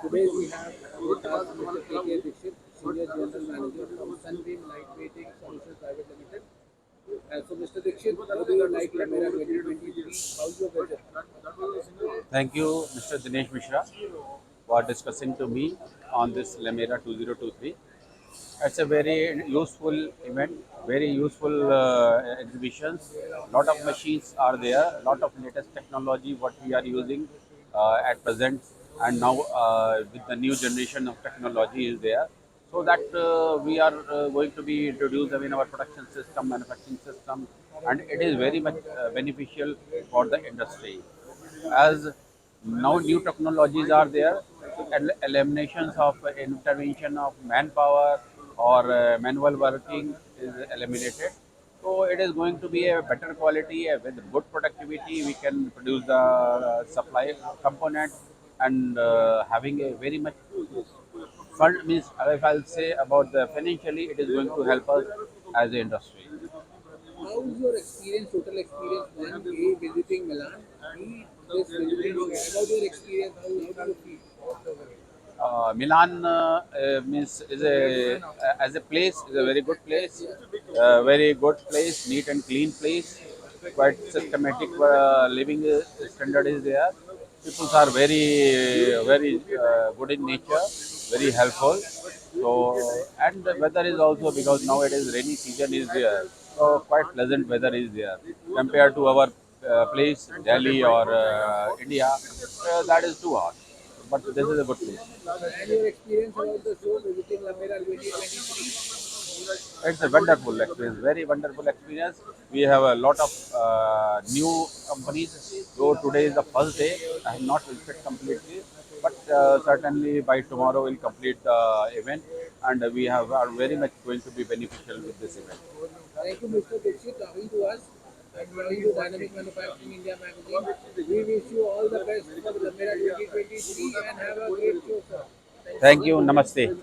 Today we have with us Mr. K. Dixit, Senior General Manager from Sunbeam Lightweighting Solutions Private Limited. So Mr. Dixit, how do you like Lamiera 2023? How's your budget? Thank you, Mr. Dinesh Mishra, for discussing to me on this Lamiera 2023. It's a very useful event, very useful exhibitions. Lot of machines are there, lot of latest technology what we are using at present, and now with the new generation of technology is there. So that we are going to be introduced in our production system, manufacturing system, and it is very much beneficial for the industry as now new technologies are there, eliminations of intervention of manpower or manual working is eliminated. So it is going to be a better quality with good productivity. We can produce the supply component and having a very much fund means if I'll say about the financially, it is going to help us as an industry. How's your experience, total experience, one, A, visiting Milan, B, this visiting, about your experience, how do you feel? Milan means is a as a place is a very good place, very good place, neat and clean place, quite systematic living standard is there. People are very good in nature, very helpful. So and the weather is also because nowadays rainy season is there, so quite pleasant weather is there compared to our place Delhi or India. That is too hot, but this is a good place. And your experience about the show, visiting Lamera 2023? It's a wonderful experience, very wonderful experience. We have a lot of new companies. Though today is the first day, I have not visited completely, but certainly by tomorrow we'll complete the event, and we have are very much going to be beneficial with this event. Thank you, Mr. Dixit, talking to us and coming to Dynamic Manufacturing India magazine. We wish you all the best for the Lamera 2023 and have a great show, sir. Thank you. Namaste.